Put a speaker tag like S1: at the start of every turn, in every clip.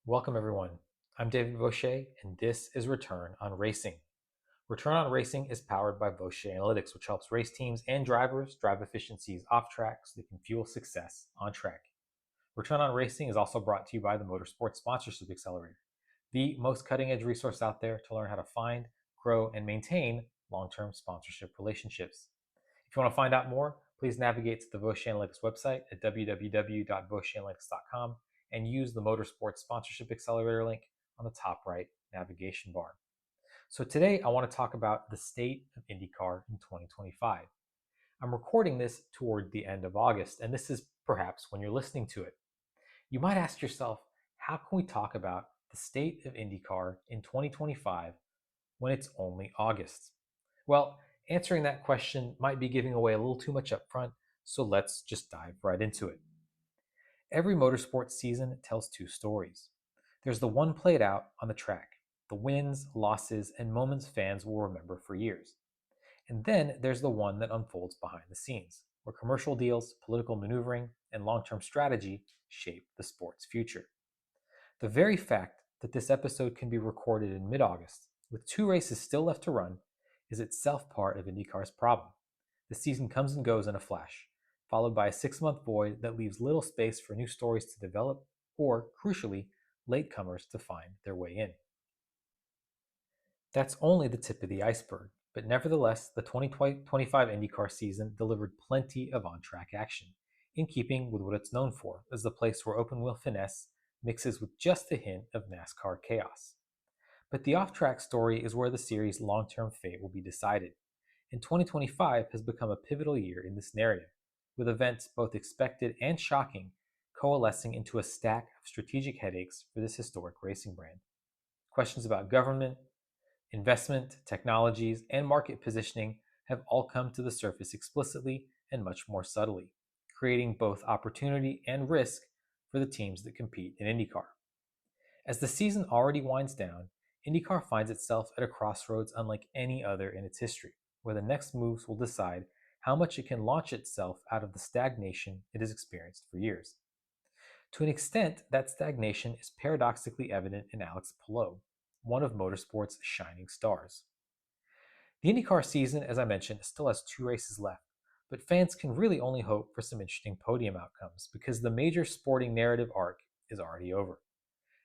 S1: Welcome, everyone. I'm David Vaucher, and this is Return on Racing. Return on Racing is powered by Vaucher Analytics, which helps race teams and drivers drive efficiencies off track so they can fuel success on track. Return on Racing is also brought to you by the Motorsport Sponsorship Accelerator, the most cutting edge resource out there to learn how to find, grow, and maintain long term sponsorship relationships. If you want to find out more, please navigate to the Vaucher Analytics website at www.vaucheranalytics.com and use the Motorsport Sponsorship Accelerator link on the top right navigation bar. So today I want to talk about the state of IndyCar in 2025. I'm recording this toward the end of August, and this is perhaps when you're listening to it. You might ask yourself, how can we talk about the state of IndyCar in 2025 when it's only August? Well, answering that question might be giving away a little too much up front, so let's just dive right into it. Every motorsports season tells two stories. There's the one played out on the track, the wins, losses, and moments fans will remember for years. And then there's the one that unfolds behind the scenes, where commercial deals, political maneuvering, and long term strategy shape the sport's future. The very fact that this episode can be recorded in mid August, with two races still left to run, is itself part of IndyCar's problem. The season comes and goes in a flash, followed by a 6-month void that leaves little space for new stories to develop or, crucially, latecomers to find their way in. That's only the tip of the iceberg, but nevertheless, the 2025 IndyCar season delivered plenty of on-track action, in keeping with what it's known for as the place where open-wheel finesse mixes with just a hint of NASCAR chaos. But the off-track story is where the series' long-term fate will be decided, and 2025 has become a pivotal year in this narrative, with events both expected and shocking coalescing into a stack of strategic headaches for this historic racing brand. Questions about government, investment, technologies, and market positioning have all come to the surface explicitly and much more subtly, creating both opportunity and risk for the teams that compete in IndyCar. As the season already winds down, IndyCar finds itself at a crossroads unlike any other in its history, where the next moves will decide how much it can launch itself out of the stagnation it has experienced for years. To an extent, that stagnation is paradoxically evident in Alex Palou, one of motorsport's shining stars. The IndyCar season, as I mentioned, still has two races left, but fans can really only hope for some interesting podium outcomes because the major sporting narrative arc is already over.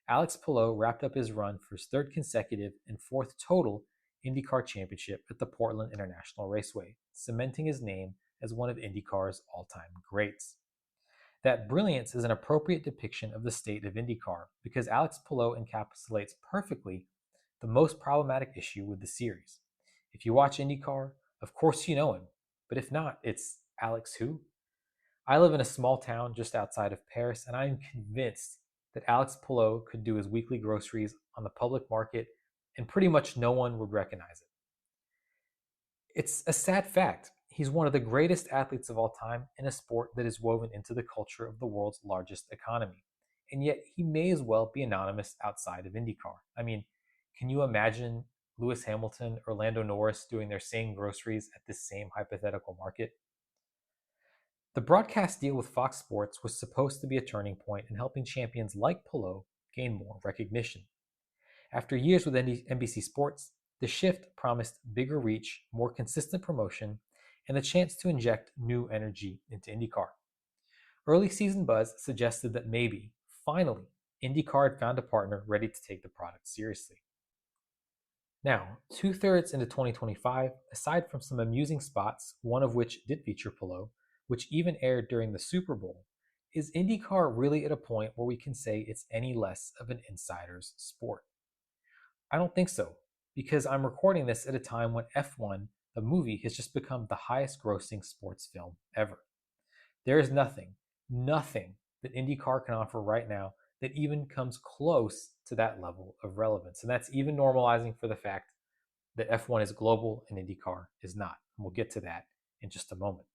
S1: Alex Palou wrapped up his run for his third consecutive and fourth total IndyCar championship at the Portland International Raceway, cementing his name as one of IndyCar's all-time greats. That brilliance is an appropriate depiction of the state of IndyCar because Alex Palou encapsulates perfectly the most problematic issue with the series. If you watch IndyCar, of course you know him, but if not, it's Alex who? I live in a small town just outside of Paris, and I am convinced that Alex Palou could do his weekly groceries on the public market and pretty much no one would recognize it. It's a sad fact. He's one of the greatest athletes of all time in a sport that is woven into the culture of the world's largest economy. And yet he may as well be anonymous outside of IndyCar. I mean, can you imagine Lewis Hamilton or Lando Norris doing their same groceries at this same hypothetical market? The broadcast deal with Fox Sports was supposed to be a turning point in helping champions like Palou gain more recognition. After years with NBC Sports, the shift promised bigger reach, more consistent promotion, and the chance to inject new energy into IndyCar. Early season buzz suggested that maybe, finally, IndyCar had found a partner ready to take the product seriously. Now, 2/3 into 2025, aside from some amusing spots, one of which did feature Palou, which even aired during the Super Bowl, is IndyCar really at a point where we can say it's any less of an insider's sport? I don't think so, because I'm recording this at a time when F1, the movie, has just become the highest grossing sports film ever. There is nothing that IndyCar can offer right now that even comes close to that level of relevance. And that's even normalizing for the fact that F1 is global and IndyCar is not. And we'll get to that in just a moment.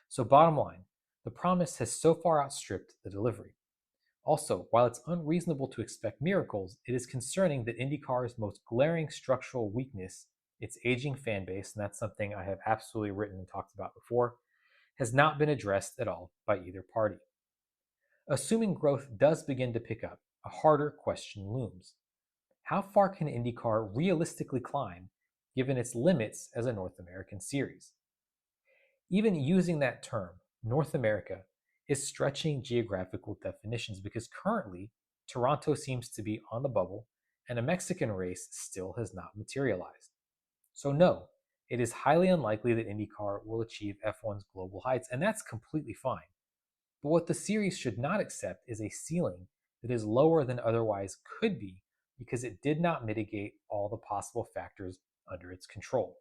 S1: So, bottom line, the promise has so far outstripped the delivery. Also, while it's unreasonable to expect miracles, it is concerning that IndyCar's most glaring structural weakness, its aging fan base, and that's something I have absolutely written and talked about before, has not been addressed at all by either party. Assuming growth does begin to pick up, a harder question looms. How far can IndyCar realistically climb given its limits as a North American series? Even using that term, North America, is stretching geographical definitions because currently Toronto seems to be on the bubble and a Mexican race still has not materialized. So, no, it is highly unlikely that IndyCar will achieve F1's global heights, and that's completely fine. But what the series should not accept is a ceiling that is lower than otherwise could be because it did not mitigate all the possible factors under its control.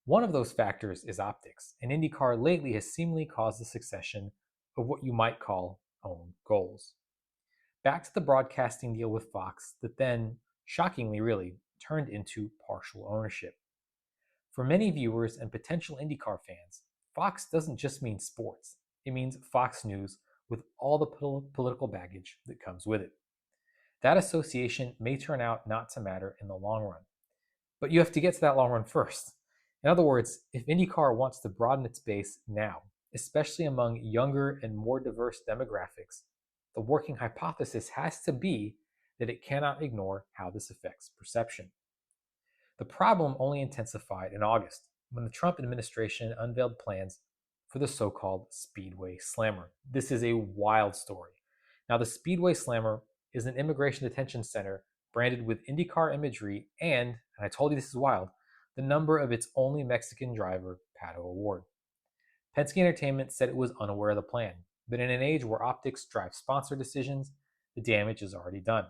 S1: One of those factors is optics, and IndyCar lately has seemingly caused the succession of what you might call own goals. Back to the broadcasting deal with Fox that then, shockingly really, turned into partial ownership. For many viewers and potential IndyCar fans, Fox doesn't just mean sports, it means Fox News with all the political baggage that comes with it. That association may turn out not to matter in the long run, but you have to get to that long run first. In other words, if IndyCar wants to broaden its base now, especially among younger and more diverse demographics, the working hypothesis has to be that it cannot ignore how this affects perception. The problem only intensified in August when the Trump administration unveiled plans for the so-called Speedway Slammer. This is a wild story. Now, the Speedway Slammer is an immigration detention center branded with IndyCar imagery and I told you this is wild, the number of its only Mexican driver, Pato Award. Penske Entertainment said it was unaware of the plan, but in an age where optics drive sponsor decisions, the damage is already done.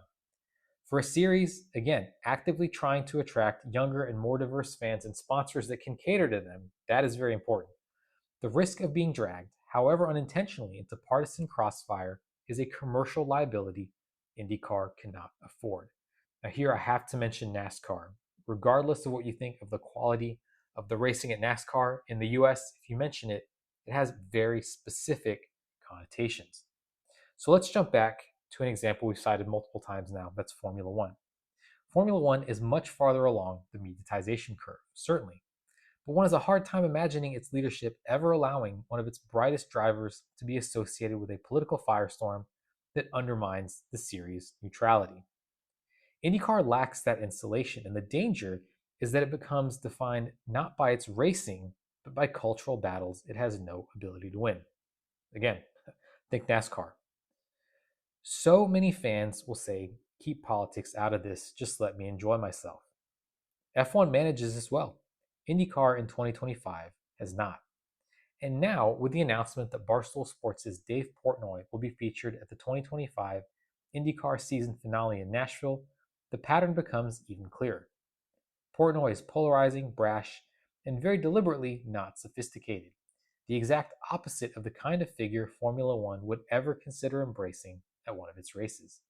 S1: For a series, again, actively trying to attract younger and more diverse fans and sponsors that can cater to them, that is very important. The risk of being dragged, however unintentionally, into partisan crossfire is a commercial liability IndyCar cannot afford. Now, here I have to mention NASCAR. Regardless of what you think of the quality of the racing at NASCAR in the US, if you mention it, it has very specific connotations. So let's jump back to an example we've cited multiple times now, that's Formula One. Formula One is much farther along the mediatization curve, certainly, but one has a hard time imagining its leadership ever allowing one of its brightest drivers to be associated with a political firestorm that undermines the series' neutrality. IndyCar lacks that insulation, and the danger is that it becomes defined not by its racing, but by cultural battles it has no ability to win. Again, think NASCAR. So many fans will say, keep politics out of this, just let me enjoy myself. F1 manages this well. IndyCar in 2025 has not. And now, with the announcement that Barstool Sports' Dave Portnoy will be featured at the 2025 IndyCar season finale in Nashville, the pattern becomes even clearer. Portnoy is polarizing, brash, and very deliberately not sophisticated, the exact opposite of the kind of figure Formula One would ever consider embracing at one of its races.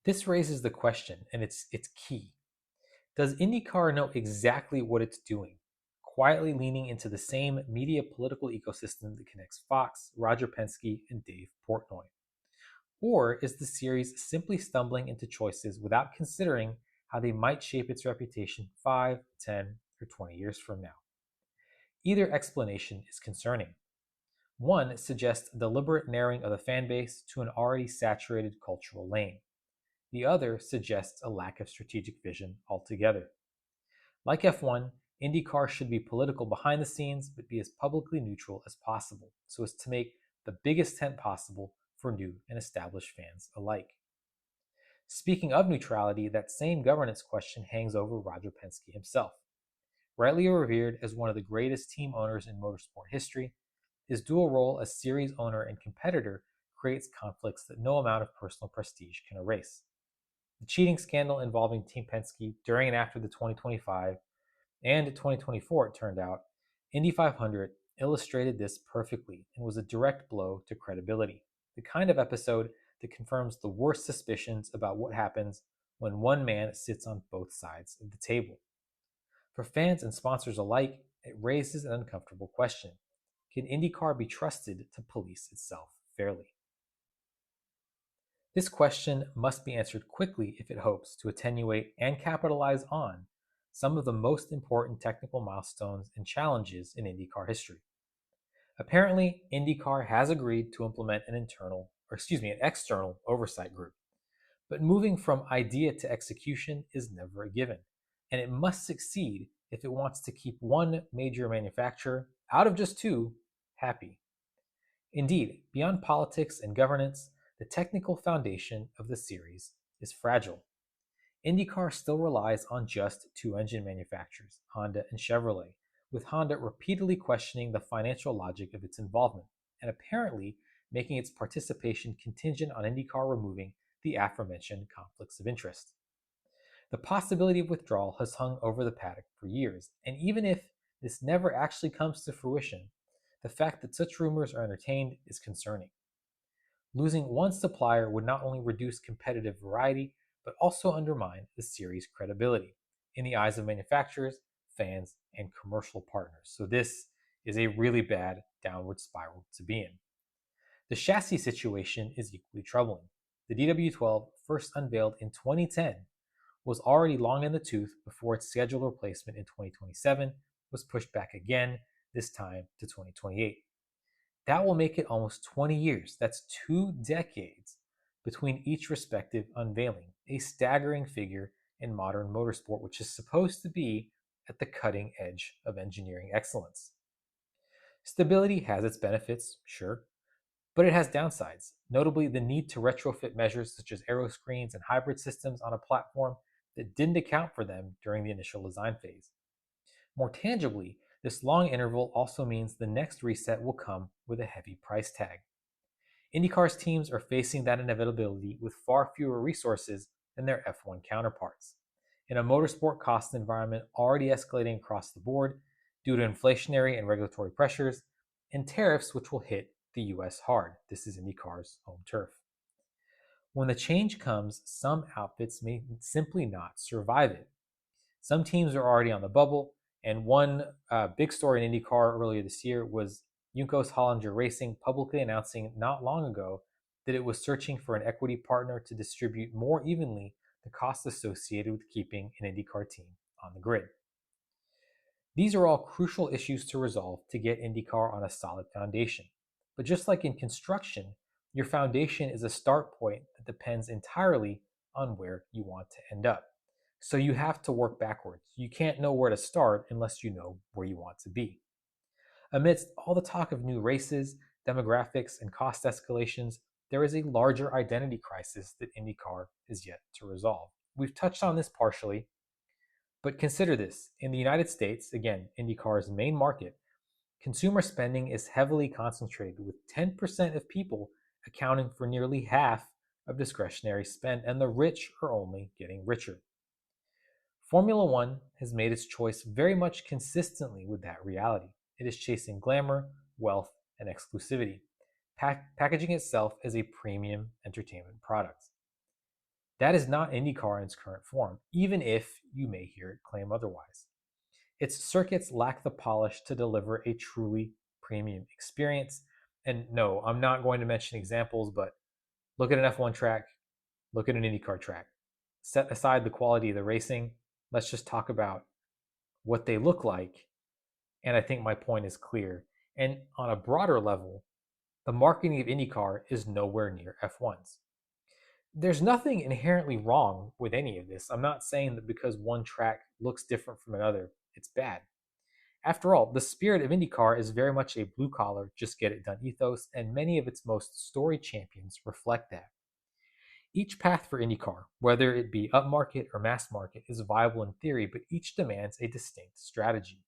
S1: This raises the question, and it's key. Does IndyCar know exactly what it's doing, quietly leaning into the same media political ecosystem that connects Fox, Roger Penske, and Dave Portnoy? Or is the series simply stumbling into choices without considering how they might shape its reputation 5, 10, or 20 years from now? Either explanation is concerning. One suggests a deliberate narrowing of the fan base to an already saturated cultural lane. The other suggests a lack of strategic vision altogether. Like F1, IndyCar should be political behind the scenes, but be as publicly neutral as possible, so as to make the biggest tent possible for new and established fans alike. Speaking of neutrality, that same governance question hangs over Roger Penske himself. Rightly revered as one of the greatest team owners in motorsport history, his dual role as series owner and competitor creates conflicts that no amount of personal prestige can erase. The cheating scandal involving Team Penske during and after the 2025 and 2024, it turned out, Indy 500 illustrated this perfectly and was a direct blow to credibility. The kind of episode that confirms the worst suspicions about what happens when one man sits on both sides of the table. For fans and sponsors alike, it raises an uncomfortable question. Can IndyCar be trusted to police itself fairly? This question must be answered quickly if it hopes to attenuate and capitalize on some of the most important technical milestones and challenges in IndyCar history. Apparently, IndyCar has agreed to implement an external oversight group. But moving from idea to execution is never a given, and it must succeed if it wants to keep one major manufacturer out of just two happy. Indeed, beyond politics and governance, the technical foundation of the series is fragile. IndyCar still relies on just two engine manufacturers, Honda and Chevrolet, with Honda repeatedly questioning the financial logic of its involvement, and apparently making its participation contingent on IndyCar removing the aforementioned conflicts of interest. The possibility of withdrawal has hung over the paddock for years, and even if this never actually comes to fruition, the fact that such rumors are entertained is concerning. Losing one supplier would not only reduce competitive variety, but also undermine the series' credibility in the eyes of manufacturers, fans, and commercial partners. So, this is a really bad downward spiral to be in. The chassis situation is equally troubling. The DW12, first unveiled in 2010, was already long in the tooth before its scheduled replacement in 2027 was pushed back again, this time to 2028. That will make it almost 20 years. That's 2 decades between each respective unveiling, a staggering figure in modern motorsport, which is supposed to be at the cutting edge of engineering excellence. Stability has its benefits, sure, but it has downsides, notably the need to retrofit measures such as aero screens and hybrid systems on a platform that didn't account for them during the initial design phase. More tangibly, this long interval also means the next reset will come with a heavy price tag. IndyCar's teams are facing that inevitability with far fewer resources than their F1 counterparts. In a motorsport cost environment already escalating across the board due to inflationary and regulatory pressures, and tariffs which will hit the US hard. This is IndyCar's home turf. When the change comes, some outfits may simply not survive it. Some teams are already on the bubble, and one big story in IndyCar earlier this year was Juncos Hollinger Racing publicly announcing not long ago that it was searching for an equity partner to distribute more evenly the costs associated with keeping an IndyCar team on the grid. These are all crucial issues to resolve to get IndyCar on a solid foundation. But just like in construction, your foundation is a start point that depends entirely on where you want to end up. So you have to work backwards. You can't know where to start unless you know where you want to be. Amidst all the talk of new races, demographics, and cost escalations, there is a larger identity crisis that IndyCar is yet to resolve. We've touched on this partially, but consider this. In the United States, again, IndyCar's main market, consumer spending is heavily concentrated, with 10% of people accounting for nearly half of discretionary spend, and the rich are only getting richer. Formula One has made its choice very much consistently with that reality. It is chasing glamour, wealth, and exclusivity, packaging itself as a premium entertainment product. That is not IndyCar in its current form, even if you may hear it claim otherwise. Its circuits lack the polish to deliver a truly premium experience. And no, I'm not going to mention examples, but look at an F1 track, look at an IndyCar track. Set aside the quality of the racing, let's just talk about what they look like. And I think my point is clear. And on a broader level, the marketing of IndyCar is nowhere near F1's. There's nothing inherently wrong with any of this. I'm not saying that because one track looks different from another, it's bad. After all, the spirit of IndyCar is very much a blue collar, just get it done ethos, and many of its most storied champions reflect that. Each path for IndyCar, whether it be upmarket or mass market, is viable in theory, but each demands a distinct strategy.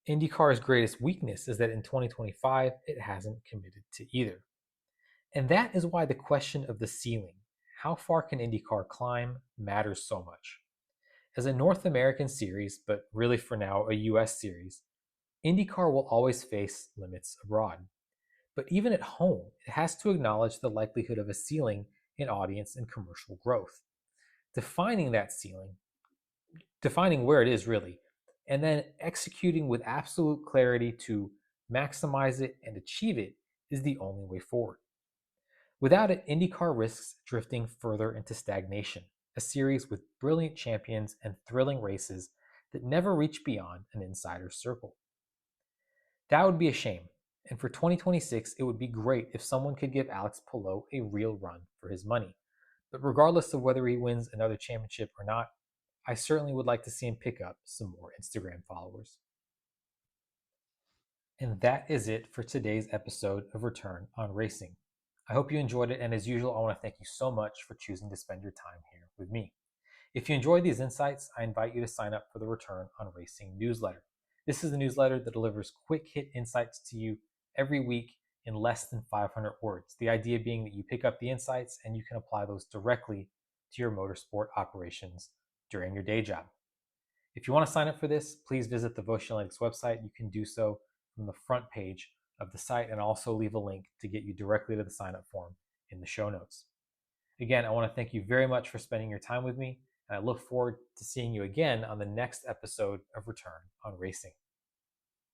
S1: IndyCar's greatest weakness is that in 2025, it hasn't committed to either. And that is why the question of the ceiling, how far can IndyCar climb, matters so much. As a North American series, but really for now a US series, IndyCar will always face limits abroad. But even at home, it has to acknowledge the likelihood of a ceiling in audience and commercial growth. Defining that ceiling, defining where it is really, and then executing with absolute clarity to maximize it and achieve it is the only way forward. Without it, IndyCar risks drifting further into stagnation, a series with brilliant champions and thrilling races that never reach beyond an insider's circle. That would be a shame. And for 2026, it would be great if someone could give Alex Palou a real run for his money. But regardless of whether he wins another championship or not, I certainly would like to see him pick up some more Instagram followers. And that is it for today's episode of Return on Racing. I hope you enjoyed it, and as usual, I want to thank you so much for choosing to spend your time here with me. If you enjoyed these insights, I invite you to sign up for the Return on Racing newsletter. This is the newsletter that delivers quick hit insights to you every week in less than 500 words. The idea being that you pick up the insights and you can apply those directly to your motorsport operations during your day job. If you want to sign up for this, please visit the Vaucher website. You can do so from the front page of the site, and also leave a link to get you directly to the sign up form in the show notes. Again, I want to thank you very much for spending your time with me, and I look forward to seeing you again on the next episode of Return on Racing.